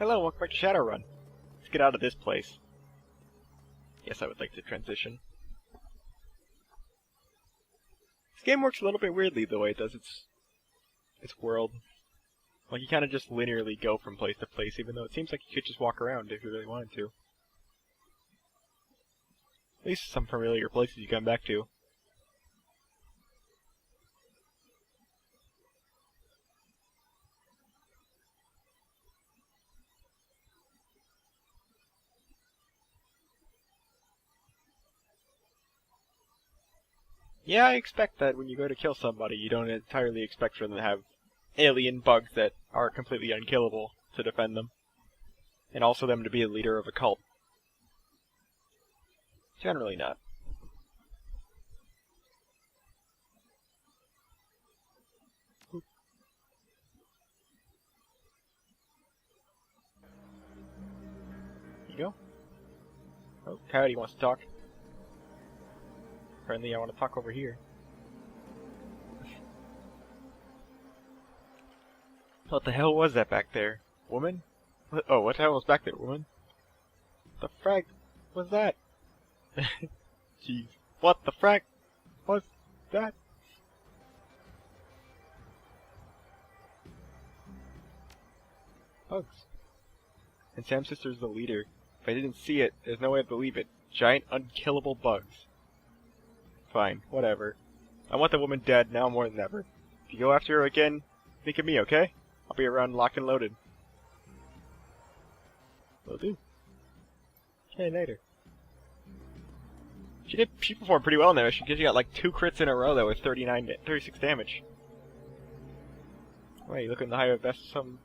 Hello, welcome back to Shadowrun. Let's get out of this place. Yes, I would like to transition. This game works a little bit weirdly the way it does its world. Like, you kind of just linearly go from place to place, even though it seems like you could just walk around if you really wanted to. At least some familiar places you come back to. Yeah, I expect that when you go to kill somebody, you don't entirely expect for them to have alien bugs that are completely unkillable to defend them. And also them to be a leader of a cult. Generally not. Oop. You go. Oh, Coyote wants to talk. Apparently I want to talk over here. What the hell was that back there? Woman? Oh, what the hell was back there, woman? The frag was that? Jeez. What the frag was that? Bugs. And Sam's sister's the leader. If I didn't see it, there's no way I'd believe it. Giant, unkillable bugs. Fine, whatever. I want the woman dead now more than ever. If you go after her again, think of me, okay? I'll be around locked and loaded. Will do. Okay, later. She performed pretty well in there. She got like 2 crits in a row though with 36 damage. Wait, you looking to hire best some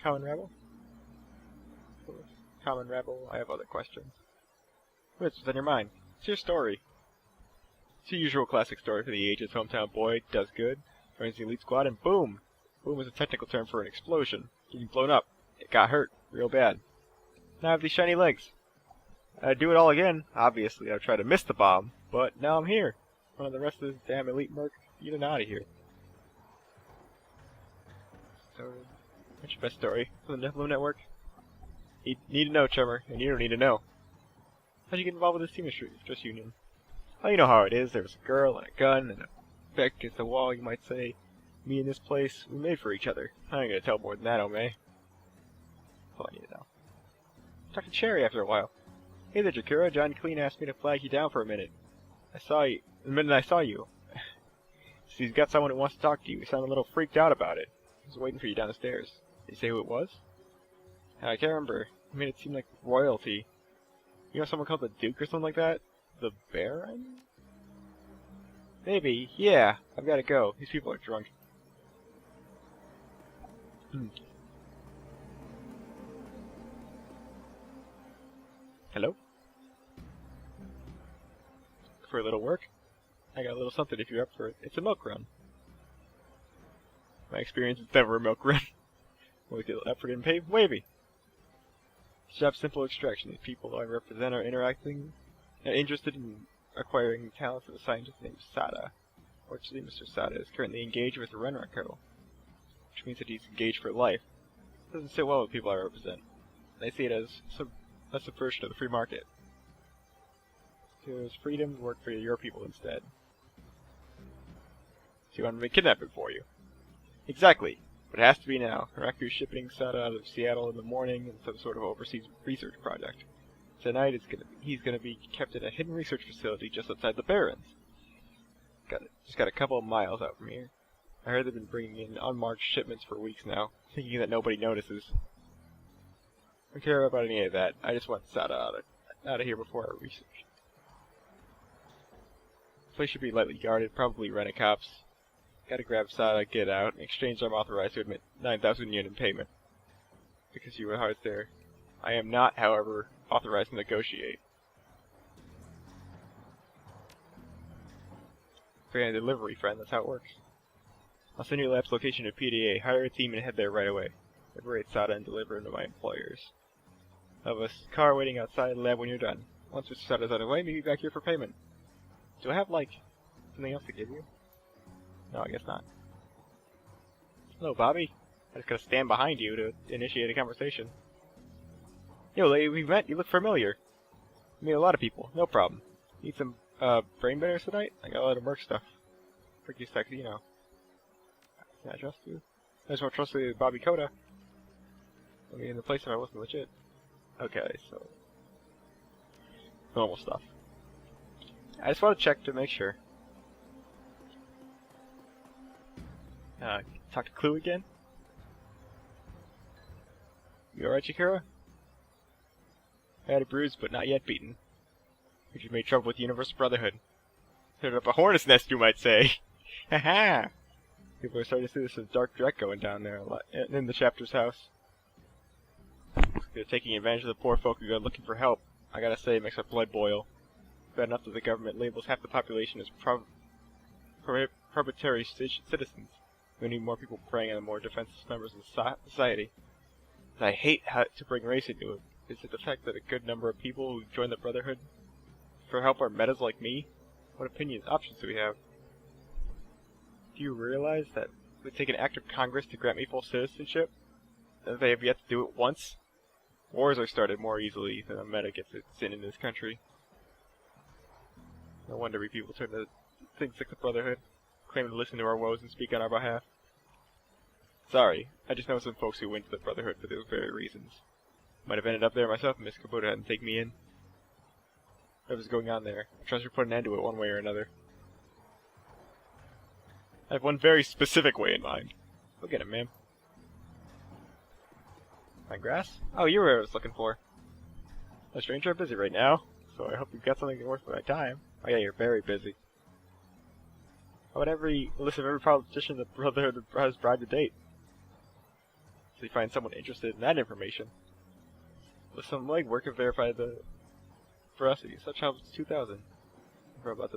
common rebel? Common rebel, I have other questions. What's on your mind? It's your story. It's your usual classic story for the ages. Hometown boy does good, joins the elite squad, and boom! Boom is a technical term for an explosion. Getting blown up. It got hurt. Real bad. Now I have these shiny legs. I'd do it all again. Obviously, I'd try to miss the bomb, but now I'm here. One of the rest of this damn elite merc. Get out of here. Story. What's your best story? For the Nephilim Network? You need to know, chummer, and you don't need to know. How'd you get involved with this seamstress union? Well, you know how it is. There was a girl and a gun and a back against the wall, you might say. Me and this place, we made for each other. I ain't gonna tell more than that, oh May. That's all I need to know. Talk to Cherry after a while. Hey there, Jakura. John Clean asked me to flag you down for a minute. I saw you. The minute I saw you. So he's got someone who wants to talk to you. He sounded a little freaked out about it. He was waiting for you down the stairs. Did he say who it was? I can't remember. He made it seem like royalty. You know someone called the Duke or something like that? The Baron? Maybe. Yeah. I've got to go. These people are drunk. Hello? For a little work? I got a little something if you're up for it. It's a milk run. My experience is never a milk run. With the effort and paid, wavy. Shop simple extraction. These people I represent are interested in acquiring talents of a scientist named Sada. Fortunately, Mr. Sada is currently engaged with Renrako, which means that he's engaged for life. Doesn't sit well with people I represent. They see it as a subversion of the free market. So his freedom work for your people instead. So you want me to kidnap him for you? Exactly. But it has to be now. Renraku's shipping Sada out of Seattle in the morning in some sort of overseas research project. Tonight he's gonna be kept in a hidden research facility just outside the Barrens. Just got a couple of miles out from here. I heard they've been bringing in unmarked shipments for weeks now, thinking that nobody notices. I don't care about any of that. I just want Sada out of here before our research. The place should be lightly guarded, probably rent-a-cops. Gotta grab Sada, get out. In exchange, I'm authorized to admit 9,000 yen in payment. Because you were hard there. I am not, however, authorized to negotiate. Create a delivery, friend. That's how it works. I'll send your lab's location to PDA. Hire a team and head there right away. Liberate Sada and deliver him to my employers. I'll have a car waiting outside the lab when you're done. Once Mr. Sada's out of the way, meet me back here for payment. Do I have, like, something else to give you? No, I guess not. Hello, Bobby. I just gotta stand behind you to initiate a conversation. Yo, lady, we met. You look familiar. I meet a lot of people. No problem. Need some, brain benders tonight? I got a lot of merc stuff. Pretty sexy, you know. Can I trust you? I just more trustworthy than Bobby Koda. I mean, in the place if I wasn't legit. Okay, so... normal stuff. I just want to check to make sure. Talk to Clue again? You alright, Chikura? I had a bruise, but not yet beaten. We just made trouble with the Universal Brotherhood. Set up a hornet's nest, you might say. Haha! People are starting to see this as dark direct going down there a lot in the chapter's house. They're taking advantage of the poor folk who go looking for help. I gotta say, it makes my blood boil. Bad enough that the government labels half the population as proprietary citizens. We need more people preying on the more defenseless members of society. And I hate how to bring race into it. Is it the fact that a good number of people who join the Brotherhood for help are metas like me? What options do we have? Do you realize that it would take an act of Congress to grant me full citizenship? And they have yet to do it once? Wars are started more easily than a meta gets its in this country. No wonder we people turn to things like the Brotherhood, claim to listen to our woes and speak on our behalf. Sorry, I just know some folks who went to the Brotherhood for those very reasons. Might have ended up there myself if Miss Kubota hadn't taken me in. Whatever's going on there, I trust we put an end to it one way or another. I have one very specific way in mind. Go get it, ma'am. My grass? Oh, you were what I was looking for. A stranger, I'm busy right now, so I hope you've got something worth my time. Oh yeah, you're very busy. How about every list of every politician the Brotherhood has bribed to date? So you find someone interested in that information. With some legwork and verify the veracity. Such help it's 2,000. About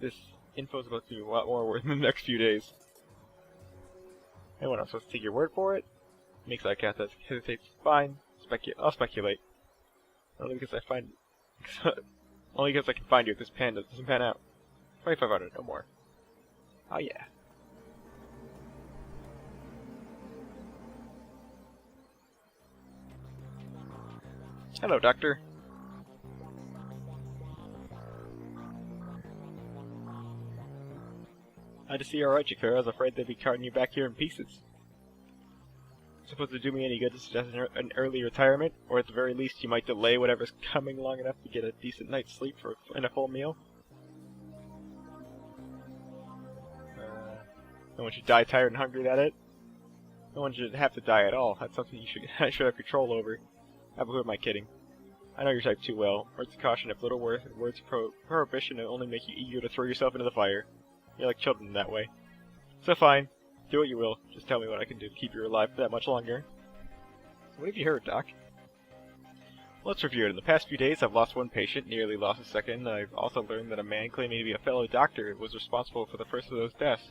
this info's about to do a lot more work in the next few days. Anyone else supposed to take your word for it? Makes that cat that hesitates. Fine. I'll speculate. Only because I can find you if this pan doesn't pan out. 2,500, no more. Oh yeah. Hello, Doctor. I just see you're alright, Chikura. I was afraid they'd be carting you back here in pieces. Supposed to do me any good to suggest an early retirement, or at the very least you might delay whatever's coming long enough to get a decent night's sleep and a full meal? No one should die tired and hungry at it. No one should have to die at all. That's something I should have control over. Who am I kidding? I know your type too well. Words of caution have little worth, and words of prohibition will only make you eager to throw yourself into the fire. You're like children in that way. So fine. Do what you will. Just tell me what I can do to keep you alive for that much longer. So what have you heard, Doc? Let's review it. In the past few days, I've lost one patient, nearly lost a second. I've also learned that a man claiming to be a fellow doctor was responsible for the first of those deaths.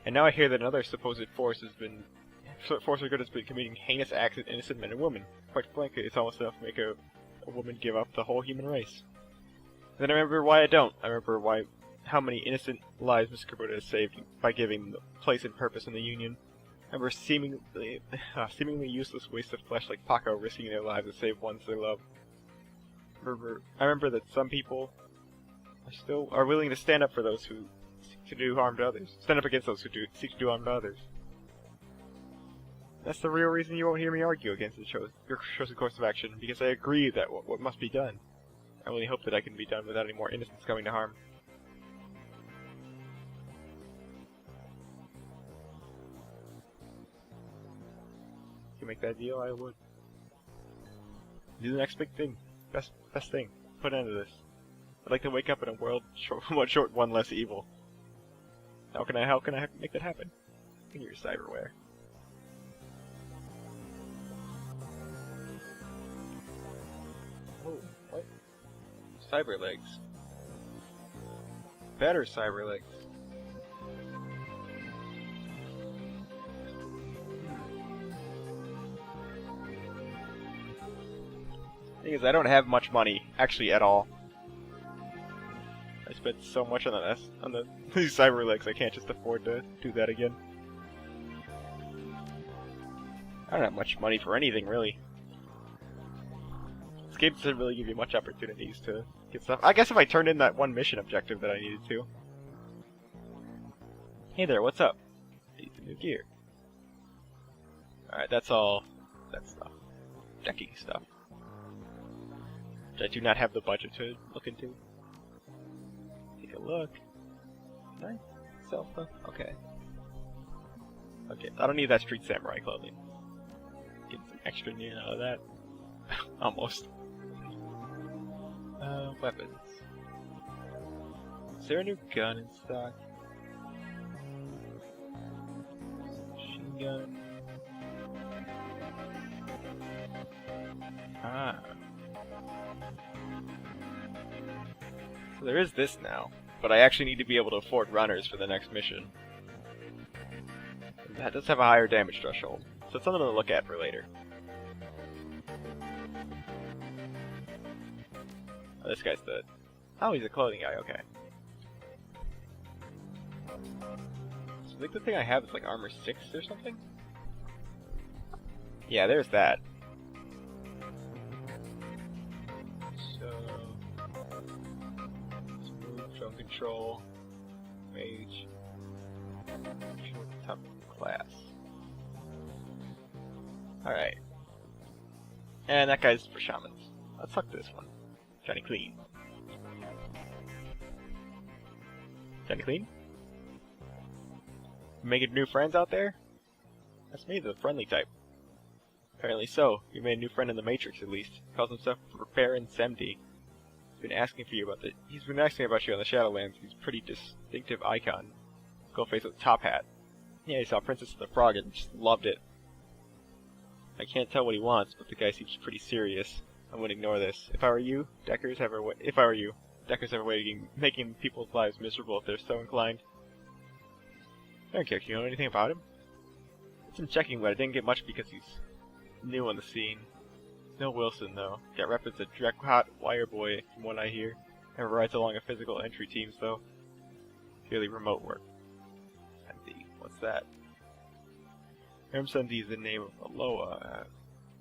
And now I hear that another supposed force for good has been committing heinous acts against innocent men and women. Quite frankly, it's almost enough to make a woman give up the whole human race. And then I remember why I don't. I remember how many innocent lives Miss Kubota has saved by giving them place and purpose in the Union. I remember seemingly useless waste of flesh like Paco risking their lives to save ones they love. I remember that some people are willing to stand up for those who seek to do harm to others. Stand up against those who seek to do harm to others. That's the real reason you won't hear me argue against your chosen course of action, because I agree that what must be done. I only hope that I can be done without any more innocents coming to harm. If you make that deal, I would. Do the next big thing. Best thing. Put an end to this. I'd like to wake up in a world short one less evil. How can I make that happen? Give me your cyberware. Oh, what? Cyber legs. Better cyber legs. Thing is, I don't have much money, actually, at all. I spent so much on these cyber legs, I can't just afford to do that again. I don't have much money for anything, really. game doesn't really give you much opportunities to get stuff. I guess if I turned in that one mission objective that I needed to. Hey there, what's up? Need some new gear. Alright, that's all that stuff. Decking stuff. Which I do not have the budget to look into. Take a look. Can I sell stuff? Okay. Okay, I don't need that Street Samurai clothing. Get some extra neon out of that. Almost. Weapons. Is there a new gun in stock? Machine gun. Ah. So there is this now, but I actually need to be able to afford runners for the next mission. That does have a higher damage threshold, so it's something to look at for later. Oh, this guy's dead. Oh, he's a clothing guy, okay. So I think the thing I have is like armor 6 or something? Yeah, there's that. So... smooth, drone control, mage, top class. Alright. And that guy's for shamans. Let's suck this one. Johnny Clean. Johnny Clean? Making new friends out there? That's me, the friendly type. Apparently so. You made a new friend in the Matrix, at least. He calls himself Baron Semdi. He's been asking about you on the Shadowlands. He's a pretty distinctive icon. Skull face with a top hat. Yeah, he saw Princess of the Frog and just loved it. I can't tell what he wants, but the guy seems pretty serious. I wouldn't ignore this. If I were you, Deckers have a way of making people's lives miserable if they're so inclined. I don't care. Do you know anything about him? Did some checking, but I didn't get much because he's new on the scene. No Wilson, though. Got rep as a Dreadhot Wire Boy, from what I hear. Never rides along a physical entry teams, though. Purely remote work. Sendi. What's that? Sendi is the name of Aloha,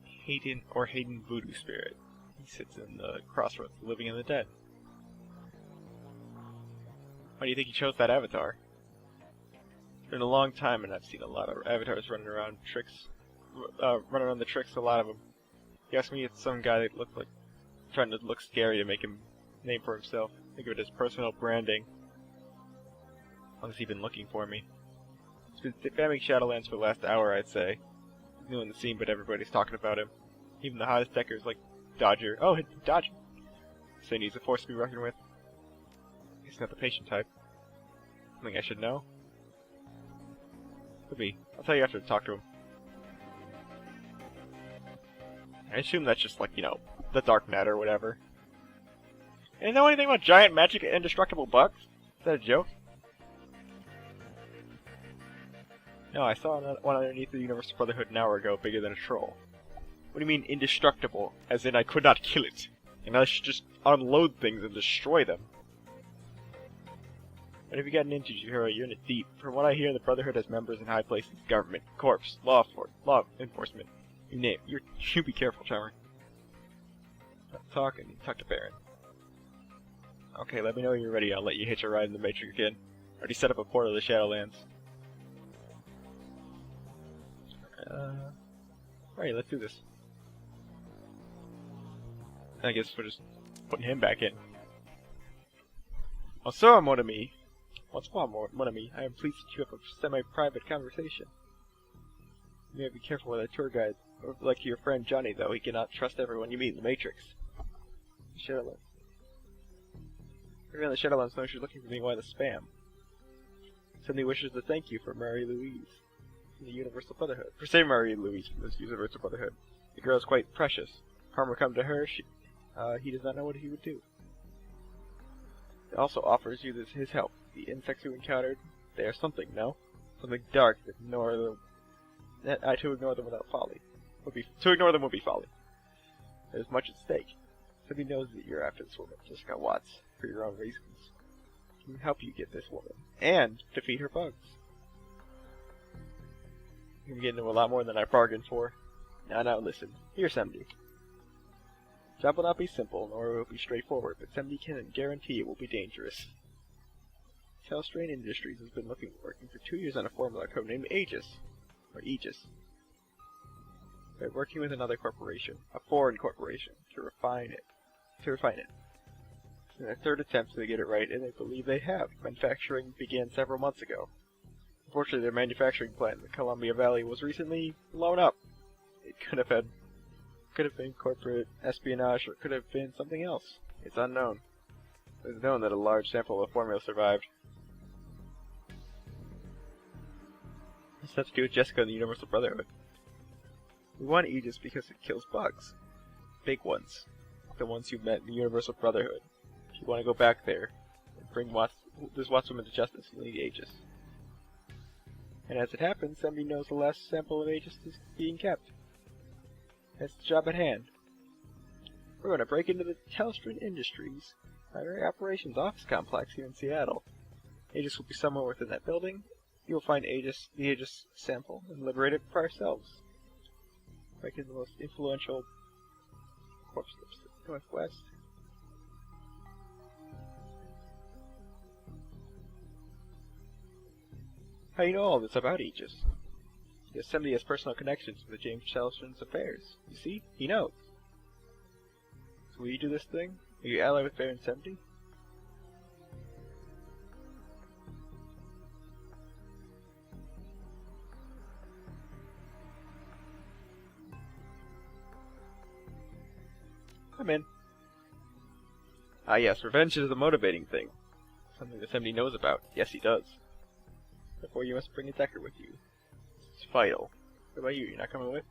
Hayden voodoo spirit. He sits in the crossroads, the living and the dead. Why do you think he chose that avatar? It's been a long time, and I've seen a lot of avatars running around the tricks. A lot of them. He asked me, it's some guy that looked like trying to look scary to make him name for himself. Think of it as personal branding. How long has he been looking for me? He's been spamming Shadowlands for the last hour, I'd say. He's new in the scene, but everybody's talking about him. Even the hottest deckers like Dodger. Oh, Dodger! Saying he's a force to be reckoned with. He's not the patient type. Something I should know? Could be. I'll tell you after to talk to him. I assume that's just like, you know, the dark net or whatever. You know anything about giant magic indestructible bugs? Is that a joke? No, I saw one underneath the Universal Brotherhood an hour ago, bigger than a troll. What do you mean indestructible? As in I could not kill it. And I should just unload things and destroy them. But if you got an injured hero, you're in it deep. From what I hear, the Brotherhood has members in high places, government, corps, law enforcement. You name it. You be careful, Charmer. Talk to Baron. Okay, let me know when you're ready. I'll let you hitch a ride in the Matrix again. Already set up a portal to the Shadowlands. Alright, let's do this. I guess we're just putting him back in. Oh, so, mon ami. What's wrong, mon ami? I am pleased that you have a semi-private conversation. You may be careful with that tour guide. Like your friend Johnny, though, he cannot trust everyone you meet in the Matrix. Shadowlands. Everyone in the Shadowlands knows you're looking for me. Why the spam? Somebody wishes to thank you for Marie Louise from the Universal Brotherhood. For saving Marie Louise from this Universal Brotherhood. The girl is quite precious. Harm will come to her. He does not know what he would do. He also offers you his help. The insects you encountered, they are something, no? Something dark to ignore them without folly. To ignore them would be folly. There's much at stake. Somebody knows that you're after this woman, Jessica Watts, for your own reasons. He can help you get this woman, and defeat her bugs. You can get into a lot more than I bargained for. Now listen. Here's somebody. Job will not be simple, nor will it be straightforward, but somebody can guarantee it will be dangerous. Shadowrun Industries has been working for 2 years on a formula code named Aegis, or Aegis. They're working with another corporation, a foreign corporation, to refine it. It's their third attempt to get it right, and they believe they have. Manufacturing began several months ago. Unfortunately, their manufacturing plant in the Columbia Valley was recently blown up. It could have been corporate espionage, or it could have been something else. It's unknown. It is known that a large sample of the formula survived. This has to do with Jessica and the Universal Brotherhood. We want Aegis because it kills bugs. Big ones. The ones you met in the Universal Brotherhood. If you want to go back there and bring this Watchwoman to justice, you'll need Aegis. And as it happens, somebody knows the last sample of Aegis is being kept. That's the job at hand. We're going to break into the Shadowrun Industries primary operations office complex here in Seattle. Aegis will be somewhere within that building. You will find the Aegis sample and liberate it for ourselves. Break into the most influential corpse northwest. How do you know all this about Aegis? Because somebody has personal connections with James Shadowrun's affairs. You see? He knows. So will you do this thing? Will you ally with Baron 70? I'm in. Ah yes, revenge is the motivating thing. Something that 70 knows about. Yes, he does. Therefore you must bring a Decker with you. It's vital. What about you? You're not coming with?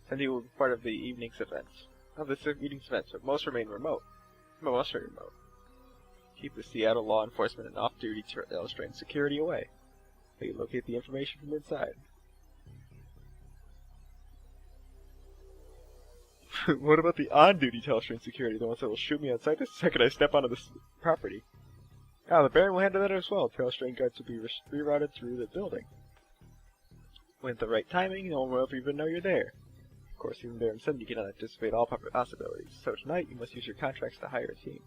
70 will be part of the evening's events. But most remain remote. Most are remote. Keep the Seattle law enforcement and off-duty Shadowrun security away. They can locate the information from inside. What about the on-duty Shadowrun security, the ones that will shoot me on sight the second I step onto this property? Ah, the Baron will handle that as well. Shadowrun guards will be rerouted through the building. With the right timing, no one will even know you're there. Of course, even Baron 70 cannot anticipate all possibilities, so tonight you must use your contracts to hire a team.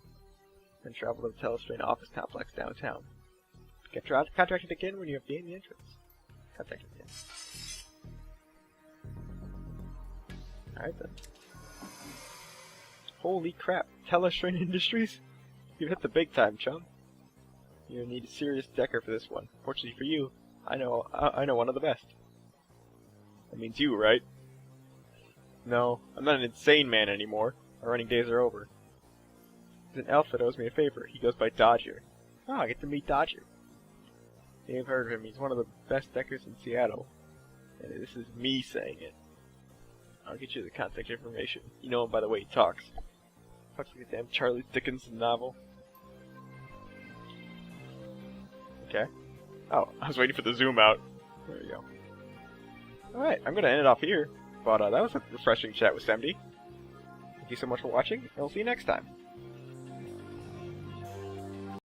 Then travel to the Shadowrun office complex downtown. Get contracted again when you have gained the entrance. Contact again. Alright then. Holy crap, Shadowrun Industries? You've hit the big time, chum. You need a serious Decker for this one. Fortunately for you, I know one of the best. That means you, right? No, I'm not an insane man anymore. My running days are over. There's an elf that owes me a favor. He goes by Dodger. Oh, I get to meet Dodger. You may have heard of him. He's one of the best Deckers in Seattle. And this is me saying it. I'll get you the contact information. You know him by the way he talks. Talks like a damn Charles Dickens novel. Okay. Oh, I was waiting for the zoom out. There we go. Alright, I'm gonna end it off here. But that was a refreshing chat with 70. Thank you so much for watching, and I'll see you next time.